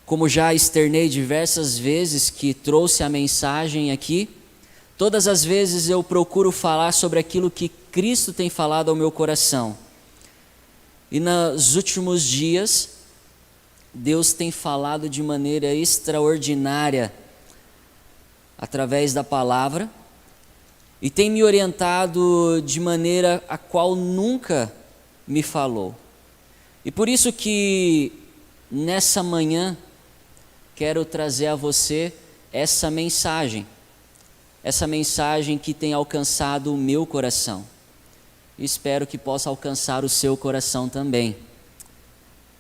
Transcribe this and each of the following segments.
Como já externei diversas vezes que trouxe a mensagem aqui, todas as vezes eu procuro falar sobre aquilo que Cristo tem falado ao meu coração. E nos últimos dias, Deus tem falado de maneira extraordinária através da palavra e tem me orientado de maneira a qual nunca me falou. E por isso que nessa manhã quero trazer a você essa mensagem que tem alcançado o meu coração. E espero que possa alcançar o seu coração também.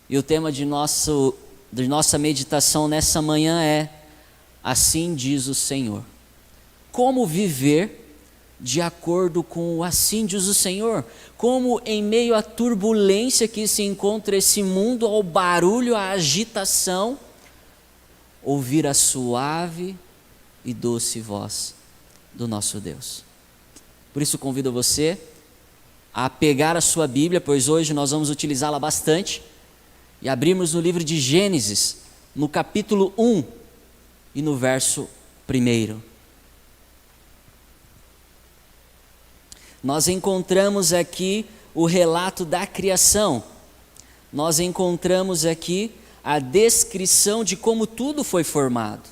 E o tema de nossa meditação nessa manhã é: assim diz o Senhor. Como viver de acordo com o assim diz o Senhor? Como em meio à turbulência que se encontra esse mundo, ao barulho, à agitação, ouvir a suave e doce voz do nosso Deus. Por isso convido você a pegar a sua Bíblia, pois hoje nós vamos utilizá-la bastante, e abrirmos no livro de Gênesis, no capítulo 1 e no verso 1. Nós encontramos aqui o relato da criação. Nós encontramos aqui a descrição de como tudo foi formado.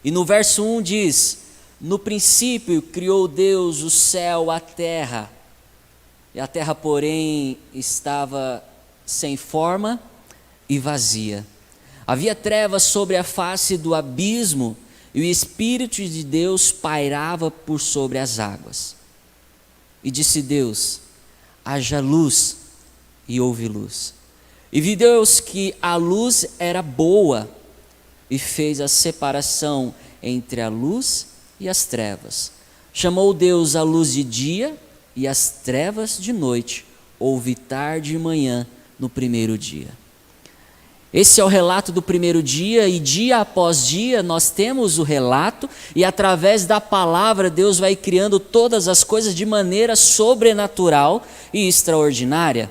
E no verso 1 diz: no princípio criou Deus o céu, a terra. E a terra, porém, estava sem forma e vazia. Havia trevas sobre a face do abismo, e o Espírito de Deus pairava por sobre as águas. E disse Deus: haja luz, e houve luz. E viu Deus que a luz era boa, e fez a separação entre a luz e as trevas. Chamou Deus a luz de dia e as trevas de noite. Houve tarde e manhã no primeiro dia. Esse é o relato do primeiro dia, e dia após dia nós temos o relato, e através da palavra Deus vai criando todas as coisas de maneira sobrenatural e extraordinária.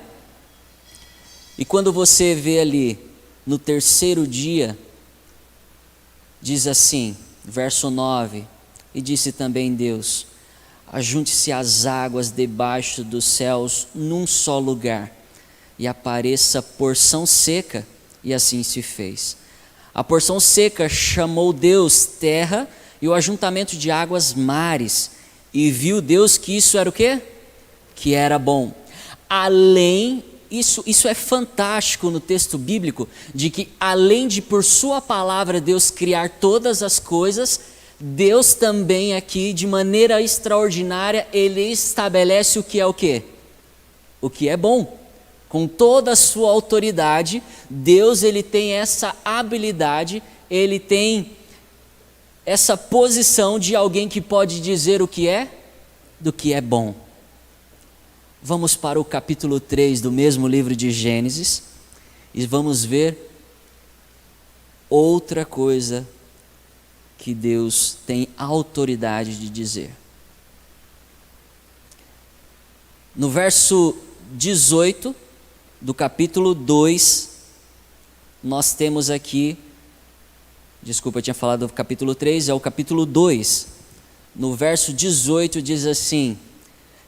E quando você vê ali no terceiro dia, diz assim, verso 9: e disse também Deus: ajunte-se as águas debaixo dos céus num só lugar, e apareça porção seca. E assim se fez. A porção seca chamou Deus terra, e o ajuntamento de águas mares. E viu Deus que isso era o quê? Que era bom. Isso é fantástico no texto bíblico, de que além de por sua palavra Deus criar todas as coisas, Deus também aqui, de maneira extraordinária, Ele estabelece o que é o quê? O que é bom. Com toda a sua autoridade, Deus ele tem essa habilidade, ele tem essa posição de alguém que pode dizer o que é, do que é bom. Vamos para o capítulo 3 do mesmo livro de Gênesis e vamos ver outra coisa que Deus tem autoridade de dizer. No verso 18 do capítulo 2, nós temos aqui, desculpa, eu tinha falado do capítulo 3, é o capítulo 2. No verso 18 diz assim: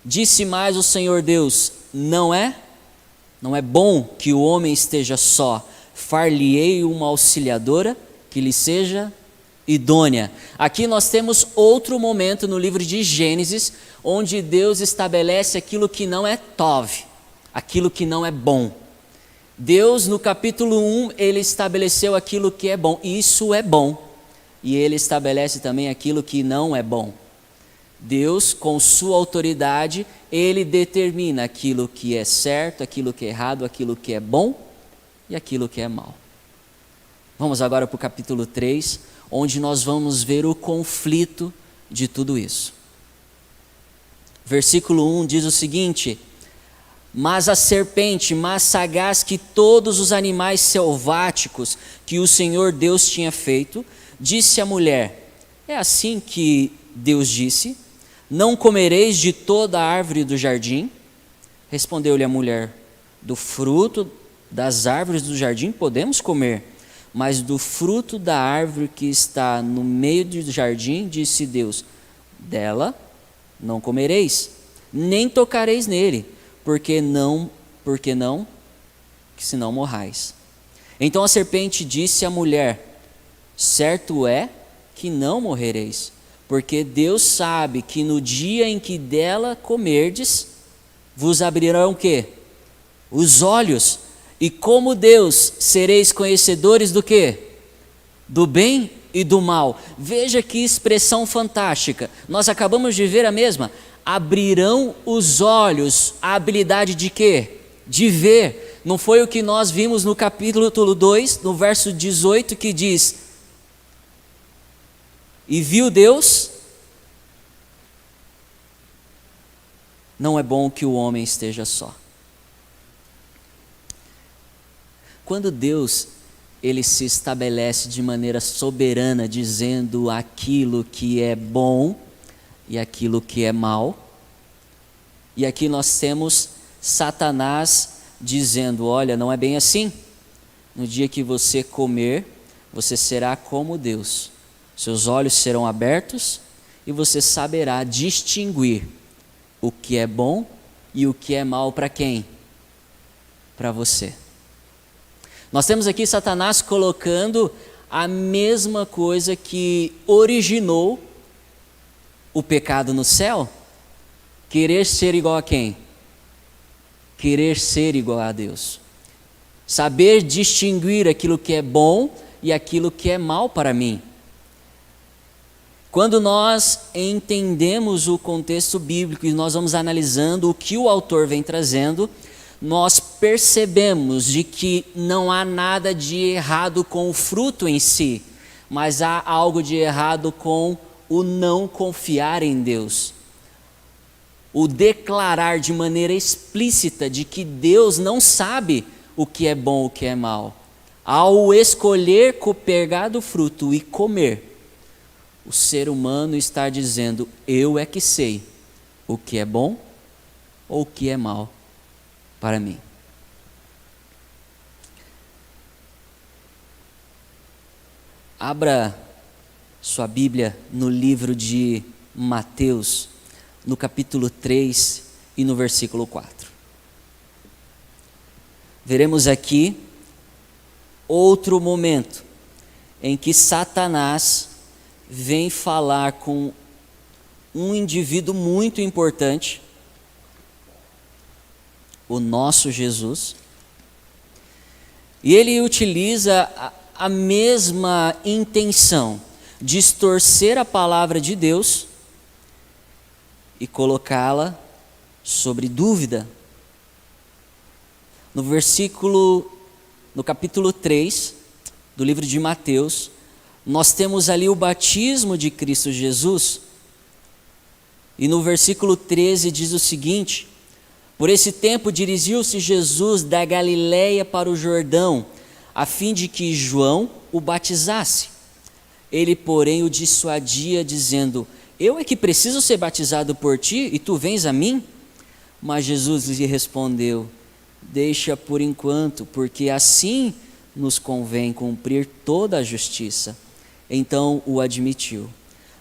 disse mais o Senhor Deus: não é bom que o homem esteja só, far-lhe-ei uma auxiliadora que lhe seja idônea. Aqui nós temos outro momento no livro de Gênesis, onde Deus estabelece aquilo que não é tov, aquilo que não é bom. Deus no capítulo 1, ele estabeleceu aquilo que é bom, e isso é bom, e ele estabelece também aquilo que não é bom. Deus, com sua autoridade, ele determina aquilo que é certo, aquilo que é errado, aquilo que é bom e aquilo que é mal. Vamos agora para o capítulo 3, onde nós vamos ver o conflito de tudo isso. Versículo 1 diz o seguinte: mas a serpente, mais sagaz que todos os animais selváticos que o Senhor Deus tinha feito, disse à mulher: é assim que Deus disse: não comereis de toda a árvore do jardim? Respondeu-lhe a mulher: do fruto das árvores do jardim podemos comer, mas do fruto da árvore que está no meio do jardim, disse Deus: dela não comereis, nem tocareis nele, porque senão morrais. Então a serpente disse à mulher: certo é que não morrereis, porque Deus sabe que no dia em que dela comerdes, vos abrirão o quê? Os olhos, e como Deus sereis conhecedores do quê? Do bem e do mal. Veja que expressão fantástica. Nós acabamos de ver a mesma. Abrirão os olhos, a habilidade de quê? De ver. Não foi o que nós vimos no capítulo 2, no verso 18, que diz: e viu Deus, não é bom que o homem esteja só. Quando Deus, ele se estabelece de maneira soberana, dizendo aquilo que é bom e aquilo que é mal, e aqui nós temos Satanás dizendo: olha, não é bem assim. No dia que você comer, você será como Deus. Seus olhos serão abertos e você saberá distinguir o que é bom e o que é mal para quem? Para você. Nós temos aqui Satanás colocando a mesma coisa que originou o pecado no céu. Querer ser igual a quem? Querer ser igual a Deus. Saber distinguir aquilo que é bom e aquilo que é mal para mim. Quando nós entendemos o contexto bíblico e nós vamos analisando o que o autor vem trazendo, nós percebemos de que não há nada de errado com o fruto em si, mas há algo de errado com o não confiar em Deus. O declarar de maneira explícita de que Deus não sabe o que é bom ou o que é mal. Ao escolher pegar do fruto e comer, o ser humano está dizendo: eu é que sei o que é bom ou o que é mal para mim. Abra sua Bíblia no livro de Mateus, no capítulo 3 e no versículo 4. Veremos aqui outro momento em que Satanás vem falar com um indivíduo muito importante, o nosso Jesus, e ele utiliza a mesma intenção, distorcer a palavra de Deus e colocá-la sobre dúvida. No capítulo 3 do livro de Mateus, nós temos ali o batismo de Cristo Jesus, e no versículo 13 diz o seguinte: por esse tempo dirigiu-se Jesus da Galiléia para o Jordão, a fim de que João o batizasse. Ele, porém, o dissuadia, dizendo: eu é que preciso ser batizado por ti, e tu vens a mim? Mas Jesus lhe respondeu: deixa por enquanto, porque assim nos convém cumprir toda a justiça. Então o admitiu.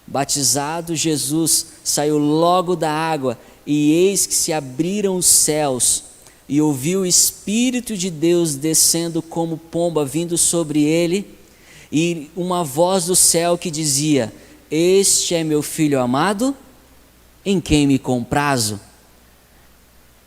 Batizado, Jesus saiu logo da água, e eis que se abriram os céus, e ouviu o Espírito de Deus descendo como pomba vindo sobre ele, e uma voz do céu que dizia: este é meu filho amado, em quem me comprazo.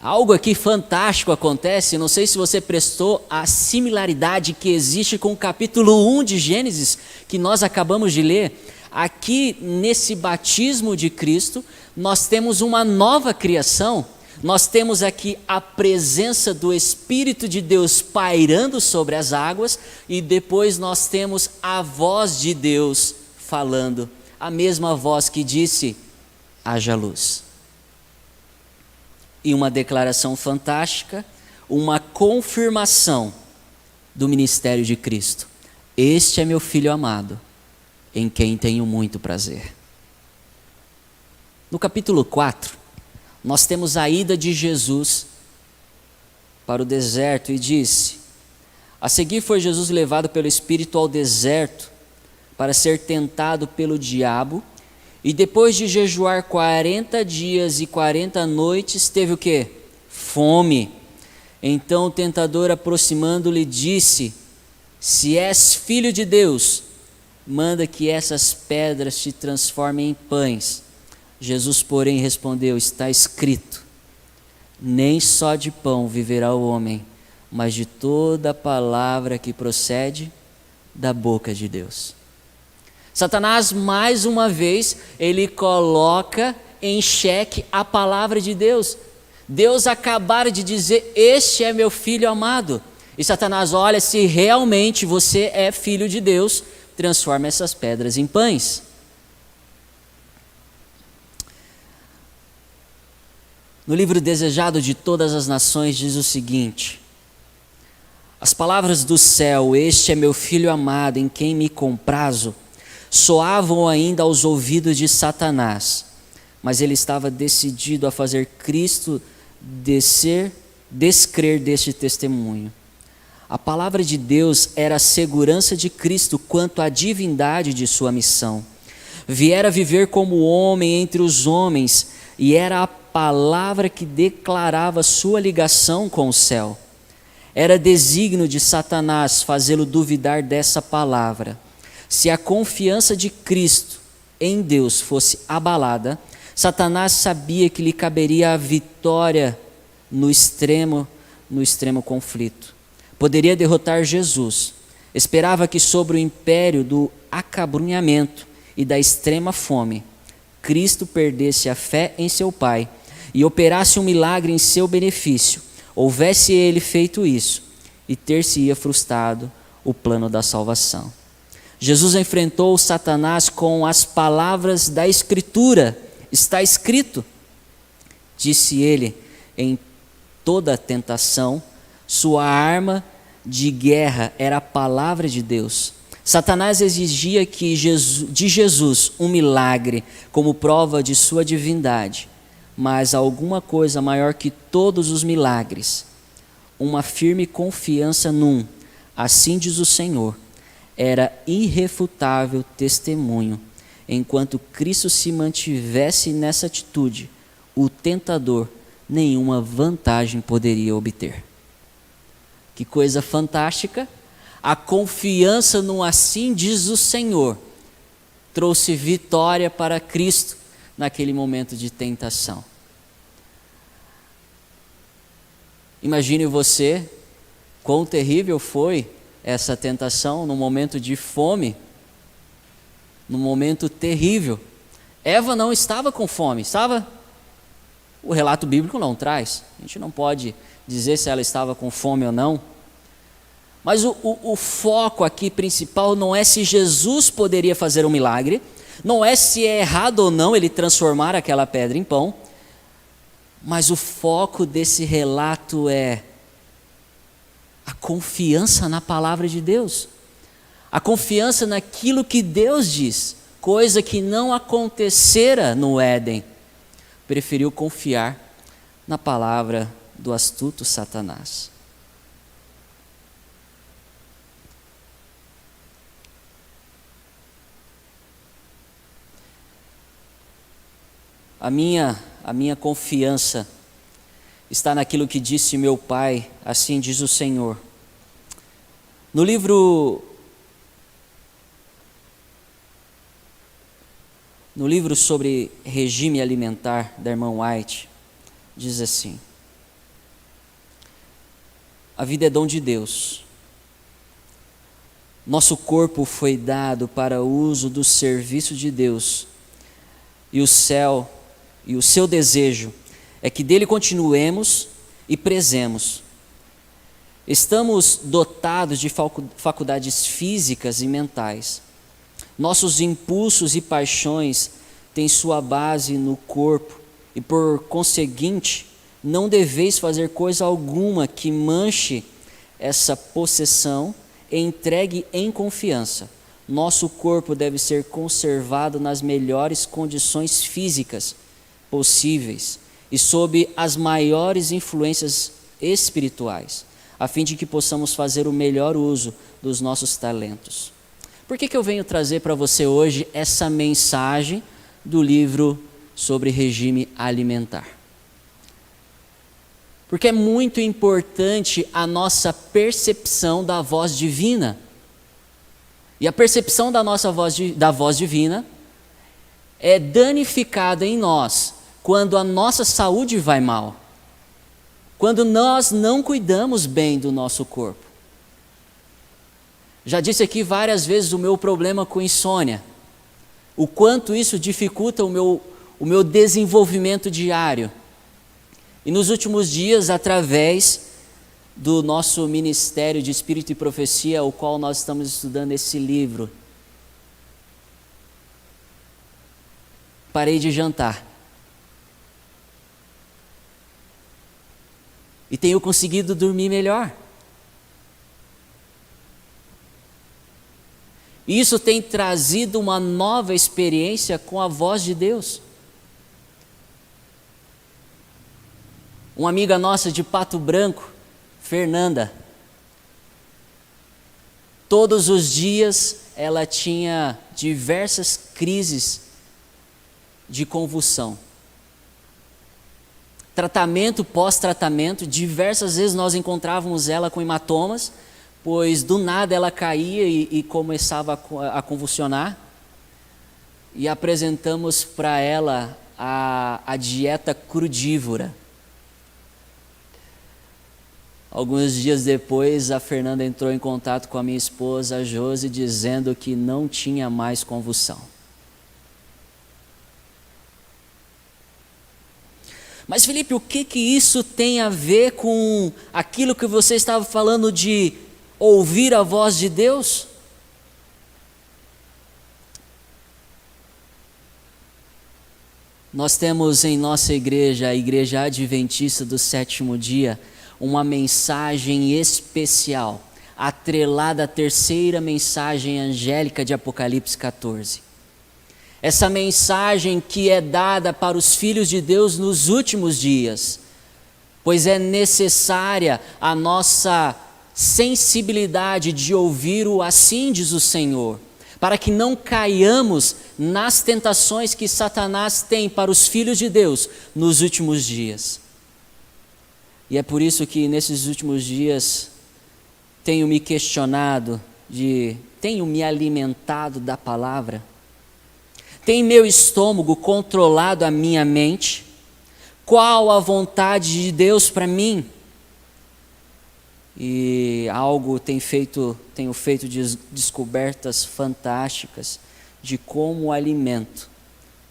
Algo aqui fantástico acontece, não sei se você prestou a similaridade que existe com o capítulo 1 de Gênesis, que nós acabamos de ler. Aqui, nesse batismo de Cristo, nós temos uma nova criação. Nós temos aqui a presença do Espírito de Deus pairando sobre as águas, e depois nós temos a voz de Deus falando, a mesma voz que disse: haja luz. E uma declaração fantástica, uma confirmação do ministério de Cristo: este é meu filho amado, em quem tenho muito prazer. No capítulo 4, nós temos a ida de Jesus para o deserto, e disse: A seguir foi Jesus levado pelo Espírito ao deserto para ser tentado pelo diabo, e depois de jejuar 40 dias e 40 noites, teve o quê? Fome. Então o tentador, aproximando-lhe, disse: se és filho de Deus, manda que essas pedras se transformem em pães. Jesus, porém, respondeu: está escrito, nem só de pão viverá o homem, mas de toda palavra que procede da boca de Deus. Satanás, mais uma vez, ele coloca em xeque a palavra de Deus. Deus acabara de dizer: este é meu filho amado. E Satanás: olha, se realmente você é filho de Deus, transforma essas pedras em pães. No livro Desejado de Todas as Nações diz o seguinte: as palavras do céu, este é meu filho amado, em quem me comprazo, soavam ainda aos ouvidos de Satanás, mas ele estava decidido a fazer Cristo descrer deste testemunho. A palavra de Deus era a segurança de Cristo quanto à divindade de sua missão. Viera viver como homem entre os homens, e era a palavra que declarava sua ligação com o céu. Era desígnio de Satanás fazê-lo duvidar dessa palavra. Se a confiança de Cristo em Deus fosse abalada, Satanás sabia que lhe caberia a vitória no extremo conflito. Poderia derrotar Jesus. Esperava que sobre o império do acabrunhamento e da extrema fome, Cristo perdesse a fé em seu Pai e operasse um milagre em seu benefício. Houvesse ele feito isso, e ter-se-ia frustrado o plano da salvação. Jesus enfrentou Satanás com as palavras da Escritura. Está escrito, disse ele, em toda tentação, sua arma de guerra era a palavra de Deus. Satanás exigia de Jesus um milagre como prova de sua divindade, mas alguma coisa maior que todos os milagres, uma firme confiança num, assim diz o Senhor, era irrefutável testemunho. Enquanto Cristo se mantivesse nessa atitude, o tentador nenhuma vantagem poderia obter. Que coisa fantástica! A confiança no assim diz o Senhor trouxe vitória para Cristo naquele momento de tentação. Imagine você, quão terrível foi essa tentação no momento de fome, num momento terrível. Eva não estava com fome, estava? O relato bíblico não traz. A gente não pode dizer se ela estava com fome ou não. Mas o foco aqui principal não é se Jesus poderia fazer um milagre, não é se é errado ou não ele transformar aquela pedra em pão, mas o foco desse relato é a confiança na palavra de Deus. A confiança naquilo que Deus diz, coisa que não acontecera no Éden. Preferiu confiar na palavra do astuto Satanás. A minha confiança está naquilo que disse meu Pai, assim diz o Senhor. No livro sobre regime alimentar da irmã White, diz assim: a vida é dom de Deus. Nosso corpo foi dado para o uso do serviço de Deus, e o seu desejo é que dele continuemos e prezemos. Estamos dotados de faculdades físicas e mentais. Nossos impulsos e paixões têm sua base no corpo e, por conseguinte, não deveis fazer coisa alguma que manche essa possessão e entregue em confiança. Nosso corpo deve ser conservado nas melhores condições físicas possíveis e sob as maiores influências espirituais. a fim de que possamos fazer o melhor uso dos nossos talentos. Por que eu venho trazer para você hoje essa mensagem do livro sobre regime alimentar? Porque é muito importante a nossa percepção da voz divina. E a percepção da nossa voz divina é danificada em nós quando a nossa saúde vai mal. Quando nós não cuidamos bem do nosso corpo. Já disse aqui várias vezes o meu problema com insônia. O quanto isso dificulta o meu desenvolvimento diário. E nos últimos dias, através do nosso Ministério de Espírito e Profecia, o qual nós estamos estudando esse livro, parei de jantar. E tenho conseguido dormir melhor. Isso tem trazido uma nova experiência com a voz de Deus. Uma amiga nossa de Pato Branco, Fernanda, todos os dias ela tinha diversas crises de convulsão. Tratamento, pós-tratamento, diversas vezes nós encontrávamos ela com hematomas, pois do nada ela caía e começava a convulsionar. E apresentamos para ela a dieta crudívora. Alguns dias depois, a Fernanda entrou em contato com a minha esposa, a Josi, dizendo que não tinha mais convulsão. Mas Felipe, o que isso tem a ver com aquilo que você estava falando de ouvir a voz de Deus? Nós temos em nossa igreja, a Igreja Adventista do Sétimo Dia, uma mensagem especial, atrelada à terceira mensagem angélica de Apocalipse 14. Essa mensagem que é dada para os filhos de Deus nos últimos dias, pois é necessária a nossa sensibilidade de ouvir o assim diz o Senhor, para que não caiamos nas tentações que Satanás tem para os filhos de Deus nos últimos dias. E é por isso que nesses últimos dias tenho me questionado, tenho me alimentado da palavra. Tem meu estômago controlado a minha mente? Qual a vontade de Deus para mim? E tenho feito descobertas fantásticas de como o alimento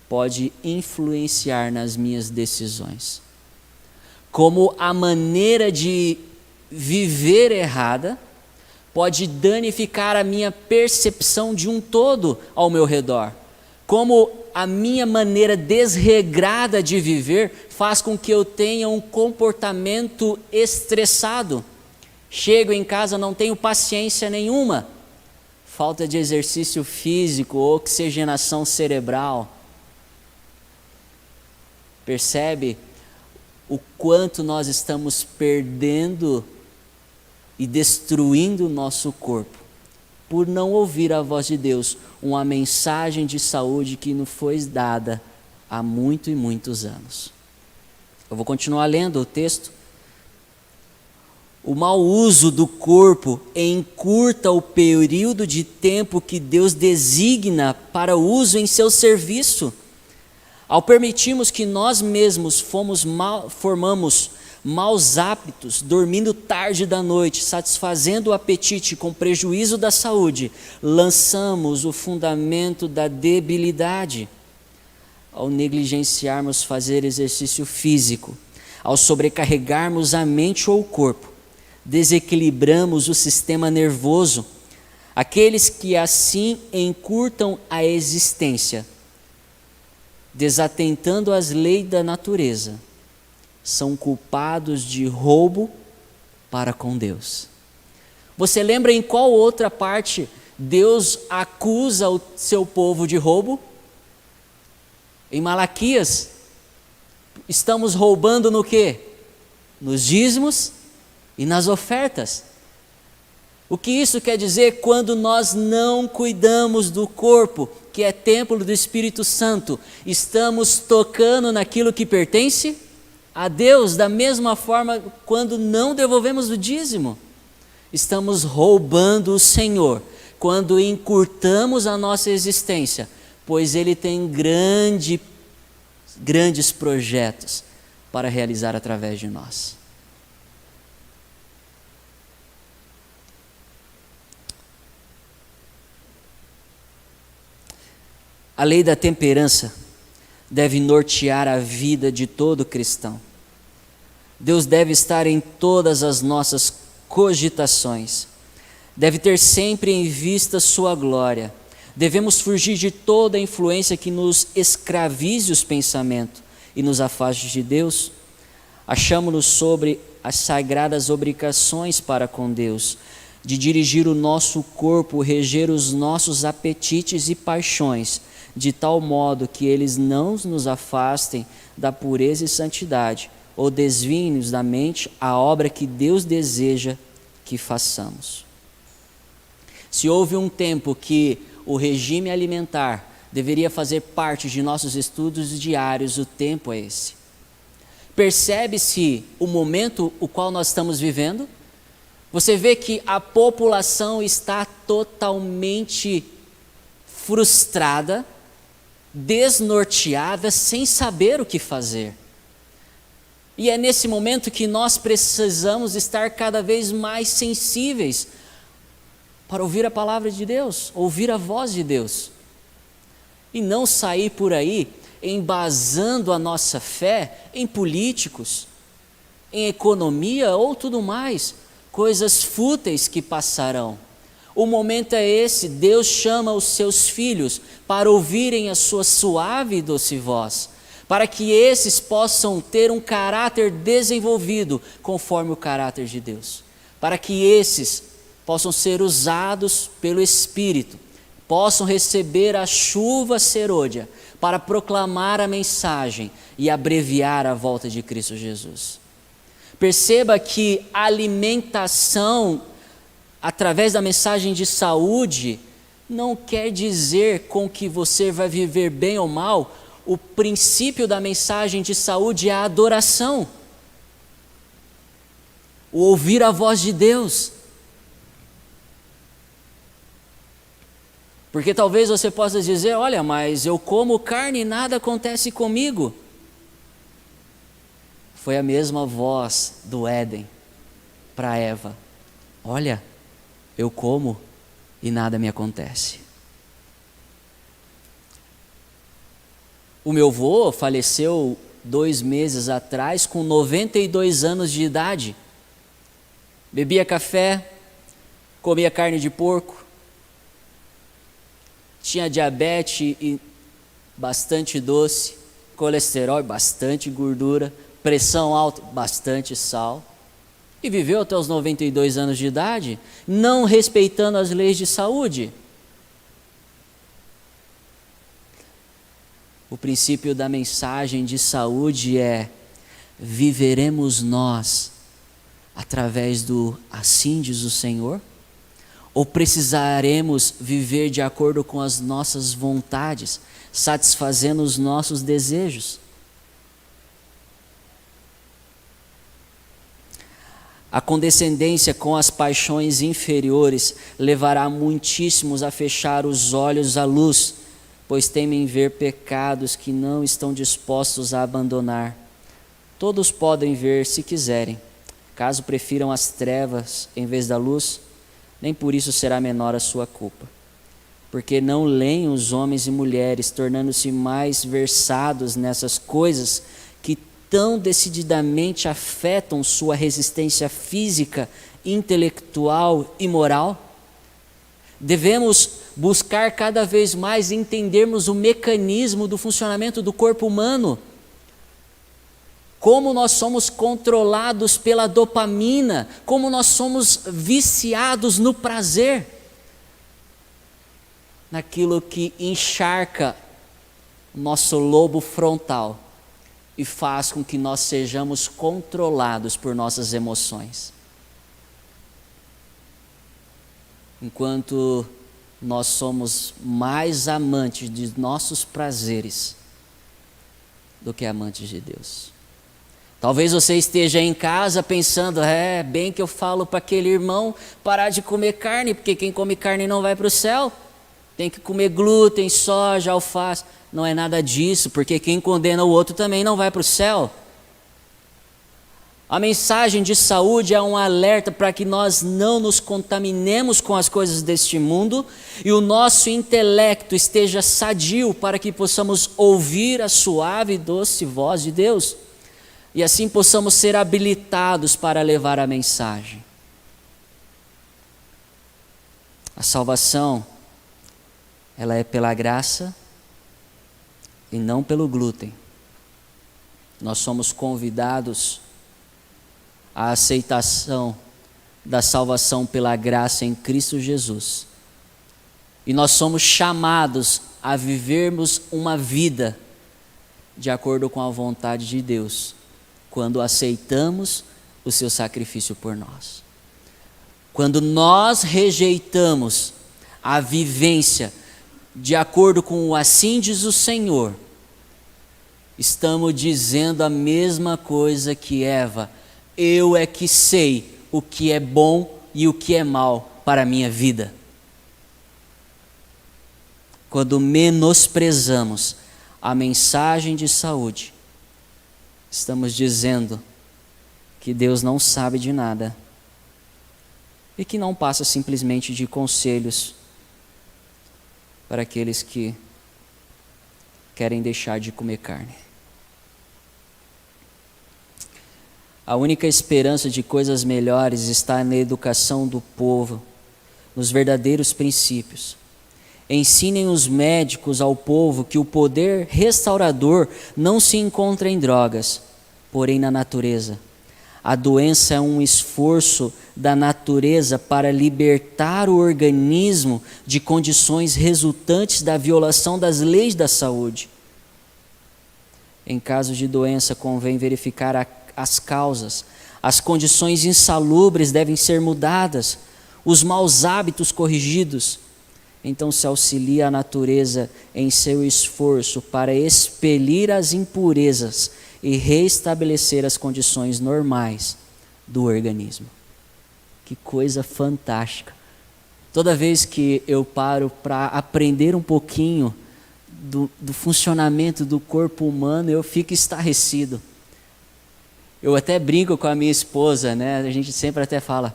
pode influenciar nas minhas decisões. Como a maneira de viver errada pode danificar a minha percepção de um todo ao meu redor. Como a minha maneira desregrada de viver faz com que eu tenha um comportamento estressado. Chego em casa, não tenho paciência nenhuma. Falta de exercício físico, oxigenação cerebral. Percebe o quanto nós estamos perdendo e destruindo o nosso corpo por não ouvir a voz de Deus, uma mensagem de saúde que nos foi dada há muitos e muitos anos. Eu vou continuar lendo o texto. O mau uso do corpo encurta o período de tempo que Deus designa para o uso em seu serviço. Ao permitirmos que nós mesmos formamos maus hábitos, dormindo tarde da noite, satisfazendo o apetite com prejuízo da saúde, lançamos o fundamento da debilidade. Ao negligenciarmos fazer exercício físico, ao sobrecarregarmos a mente ou o corpo, desequilibramos o sistema nervoso. Aqueles que assim encurtam a existência, desatentando às leis da natureza, são culpados de roubo para com Deus. Você lembra em qual outra parte Deus acusa o seu povo de roubo? Em Malaquias, estamos roubando no quê? Nos dízimos e nas ofertas. O que isso quer dizer? Quando nós não cuidamos do corpo, que é templo do Espírito Santo, estamos tocando naquilo que pertence a Deus. Da mesma forma, quando não devolvemos o dízimo, estamos roubando o Senhor. Quando encurtamos a nossa existência, pois Ele tem grandes projetos para realizar através de nós. A lei da temperança deve nortear a vida de todo cristão. Deus deve estar em todas as nossas cogitações. Deve ter sempre em vista sua glória. Devemos fugir de toda influência que nos escravize os pensamentos e nos afaste de Deus. Achamo-nos sobre as sagradas obrigações para com Deus, de dirigir o nosso corpo, reger os nossos apetites e paixões, de tal modo que eles não nos afastem da pureza e santidade, ou desviem-nos da mente a obra que Deus deseja que façamos. Se houve um tempo que o regime alimentar deveria fazer parte de nossos estudos diários, o tempo é esse. Percebe-se o momento o qual nós estamos vivendo? Você vê que a população está totalmente frustrada, desnorteada, sem saber o que fazer. E é nesse momento que nós precisamos estar cada vez mais sensíveis para ouvir a palavra de Deus, ouvir a voz de Deus. E não sair por aí embasando a nossa fé em políticos, em economia ou tudo mais, coisas fúteis que passarão. O momento é esse, Deus chama os seus filhos para ouvirem a sua suave e doce voz, para que esses possam ter um caráter desenvolvido conforme o caráter de Deus, para que esses possam ser usados pelo Espírito, possam receber a chuva serôdia para proclamar a mensagem e abreviar a volta de Cristo Jesus. Perceba que a alimentação através da mensagem de saúde não quer dizer com que você vai viver bem ou mal. O princípio da mensagem de saúde é a adoração, o ouvir a voz de Deus. Porque talvez você possa dizer, olha, mas eu como carne e nada acontece comigo. Foi a mesma voz do Éden para Eva. Olha, eu como e nada me acontece. O meu avô faleceu 2 meses atrás com 92 anos de idade. Bebia café, comia carne de porco, tinha diabetes e bastante doce, colesterol e bastante gordura, pressão alta, bastante sal. E viveu até os 92 anos de idade, não respeitando as leis de saúde. O princípio da mensagem de saúde é: viveremos nós através do assim diz o Senhor? Ou precisaremos viver de acordo com as nossas vontades, satisfazendo os nossos desejos? A condescendência com as paixões inferiores levará muitíssimos a fechar os olhos à luz, pois temem ver pecados que não estão dispostos a abandonar. Todos podem ver se quiserem. Caso prefiram as trevas em vez da luz, nem por isso será menor a sua culpa. Porque não leem os homens e mulheres, tornando-se mais versados nessas coisas que tão decididamente afetam sua resistência física, intelectual e moral? Devemos buscar cada vez mais entendermos o mecanismo do funcionamento do corpo humano. Como nós somos controlados pela dopamina, como nós somos viciados no prazer, naquilo que encharca nosso lobo frontal e faz com que nós sejamos controlados por nossas emoções. enquanto nós somos mais amantes de nossos prazeres do que amantes de Deus. Talvez você esteja em casa pensando, bem que eu falo para aquele irmão parar de comer carne, porque quem come carne não vai para o céu. Tem que comer glúten, soja, alface. Não é nada disso, porque quem condena o outro também não vai para o céu. A mensagem de saúde é um alerta para que nós não nos contaminemos com as coisas deste mundo e o nosso intelecto esteja sadio para que possamos ouvir a suave e doce voz de Deus e assim possamos ser habilitados para levar a mensagem. A salvação, ela é pela graça e não pelo glúten. Nós somos convidados à aceitação da salvação pela graça em Cristo Jesus. E nós somos chamados a vivermos uma vida de acordo com a vontade de Deus, quando aceitamos o seu sacrifício por nós. Quando nós rejeitamos a vivência de acordo com o assim diz o Senhor, estamos dizendo a mesma coisa que Eva: eu é que sei o que é bom e o que é mal para a minha vida. Quando menosprezamos a mensagem de saúde, estamos dizendo que Deus não sabe de nada e que não passa simplesmente de conselhos para aqueles que querem deixar de comer carne. A única esperança de coisas melhores está na educação do povo, nos verdadeiros princípios. Ensinem os médicos ao povo que o poder restaurador não se encontra em drogas, porém na natureza. A doença é um esforço da natureza para libertar o organismo de condições resultantes da violação das leis da saúde. Em caso de doença, convém verificar as causas. As condições insalubres devem ser mudadas, os maus hábitos corrigidos. Então se auxilia a natureza em seu esforço para expelir as impurezas e restabelecer as condições normais do organismo. Que coisa fantástica! Toda vez que eu paro para aprender um pouquinho do funcionamento do corpo humano, eu fico estarrecido. Eu até brinco com a minha esposa, né? A gente sempre até fala,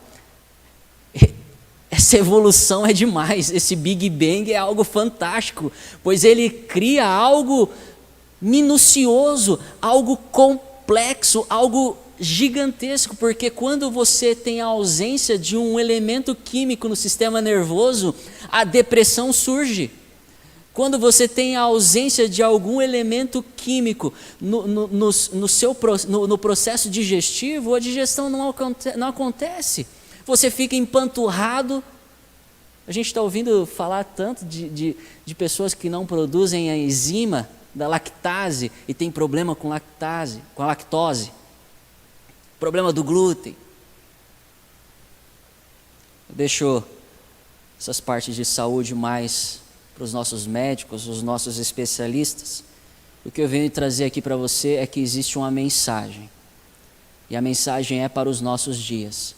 essa evolução é demais, esse Big Bang é algo fantástico, pois ele cria algo minucioso, algo complexo, algo gigantesco, porque quando você tem a ausência de um elemento químico no sistema nervoso, a depressão surge. Quando você tem a ausência de algum elemento químico no processo digestivo, a digestão não acontece. Você fica empanturrado. A gente está ouvindo falar tanto de pessoas que não produzem a enzima da lactase e tem problema com a lactose, problema do glúten. Eu deixo essas partes de saúde mais para os nossos médicos, os nossos especialistas. O que eu venho trazer aqui para você é que existe uma mensagem, e a mensagem é para os nossos dias,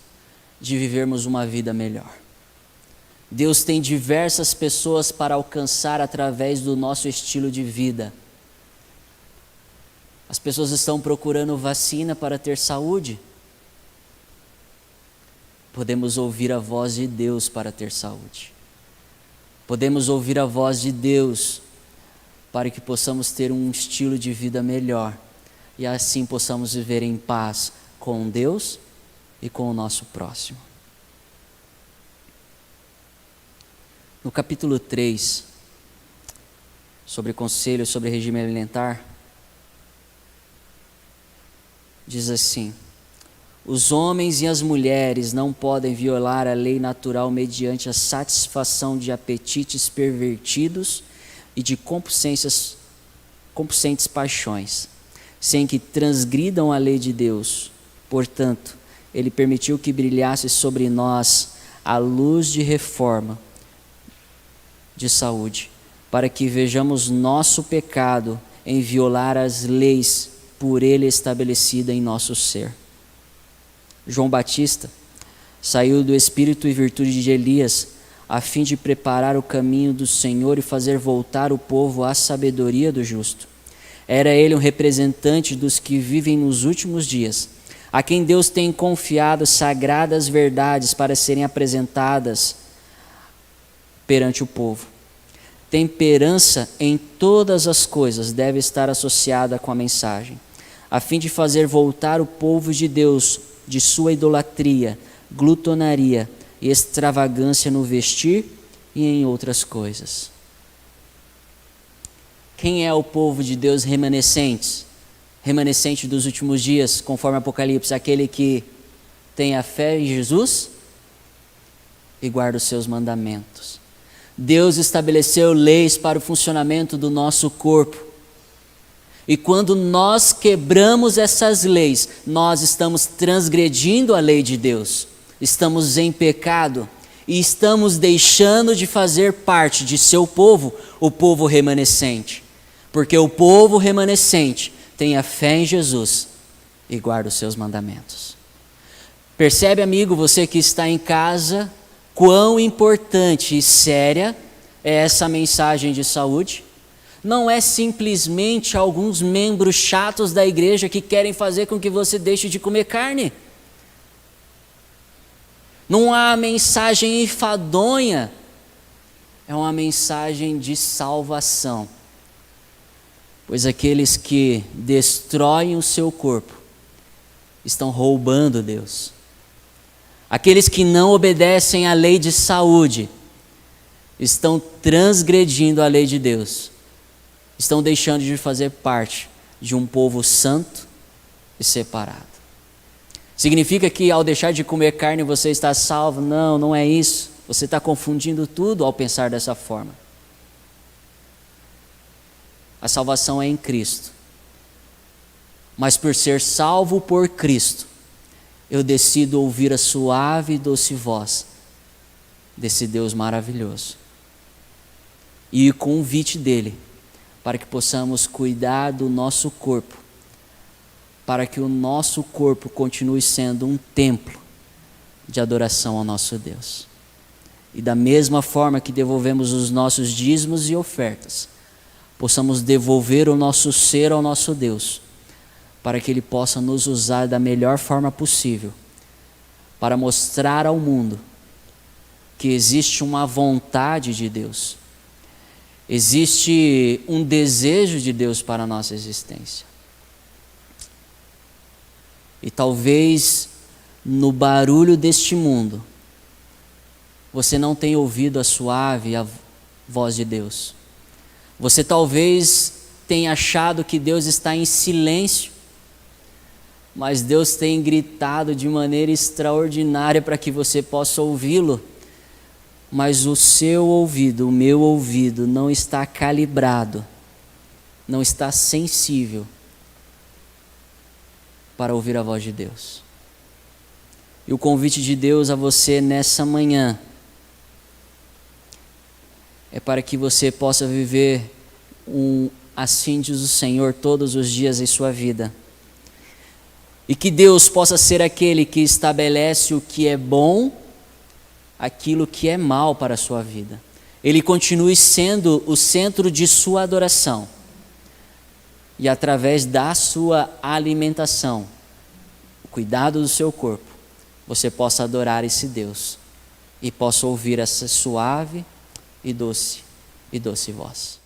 de vivermos uma vida melhor. Deus tem diversas pessoas para alcançar através do nosso estilo de vida. As pessoas estão procurando vacina para ter saúde. Podemos ouvir a voz de Deus para ter saúde. Podemos ouvir a voz de Deus para que possamos ter um estilo de vida melhor e assim possamos viver em paz com Deus e com o nosso próximo. No capítulo 3, sobre conselho sobre regime alimentar, diz assim: os homens e as mulheres não podem violar a lei natural mediante a satisfação de apetites pervertidos e de compulsentes paixões, sem que transgridam a lei de Deus. Portanto, Ele permitiu que brilhasse sobre nós à luz de reforma de saúde, para que vejamos nosso pecado em violar as leis por ele estabelecida em nosso ser. João Batista saiu do espírito e virtude de Elias, a fim de preparar o caminho do Senhor e fazer voltar o povo à sabedoria do justo. Era ele um representante dos que vivem nos últimos dias, a quem Deus tem confiado sagradas verdades para serem apresentadas perante o povo. Temperança em todas as coisas deve estar associada com a mensagem, a fim de fazer voltar o povo de Deus de sua idolatria, glutonaria e extravagância no vestir e em outras coisas. Quem é o povo de Deus remanescente dos últimos dias, conforme Apocalipse? Aquele que tem a fé em Jesus e guarda os seus mandamentos. Deus estabeleceu leis para o funcionamento do nosso corpo. E quando nós quebramos essas leis, nós estamos transgredindo a lei de Deus. Estamos em pecado e estamos deixando de fazer parte de seu povo, o povo remanescente. Porque o povo remanescente tem a fé em Jesus e guarda os seus mandamentos. Percebe, amigo, você que está em casa, quão importante e séria é essa mensagem de saúde? Não é simplesmente alguns membros chatos da igreja que querem fazer com que você deixe de comer carne. Não há mensagem enfadonha, é uma mensagem de salvação. Pois aqueles que destroem o seu corpo estão roubando Deus. Aqueles que não obedecem à lei de saúde estão transgredindo a lei de Deus. Estão deixando de fazer parte de um povo santo e separado. Significa que ao deixar de comer carne você está salvo? Não, não é isso. Você está confundindo tudo ao pensar dessa forma. A salvação é em Cristo. Mas por ser salvo por Cristo, eu decido ouvir a suave e doce voz desse Deus maravilhoso. E o convite dele para que possamos cuidar do nosso corpo, para que o nosso corpo continue sendo um templo de adoração ao nosso Deus. E da mesma forma que devolvemos os nossos dízimos e ofertas, possamos devolver o nosso ser ao nosso Deus, para que Ele possa nos usar da melhor forma possível, para mostrar ao mundo que existe uma vontade de Deus, existe um desejo de Deus para a nossa existência. E talvez no barulho deste mundo, você não tenha ouvido a suave a voz de Deus. Você talvez tenha achado que Deus está em silêncio, mas Deus tem gritado de maneira extraordinária para que você possa ouvi-lo. Mas o seu ouvido, o meu ouvido, não está calibrado, não está sensível para ouvir a voz de Deus. E o convite de Deus a você nessa manhã é para que você possa viver assim diz o Senhor todos os dias em sua vida. E que Deus possa ser aquele que estabelece o que é bom, aquilo que é mal para a sua vida. Ele continue sendo o centro de sua adoração. E através da sua alimentação, o cuidado do seu corpo, você possa adorar esse Deus e possa ouvir essa suave e doce voz.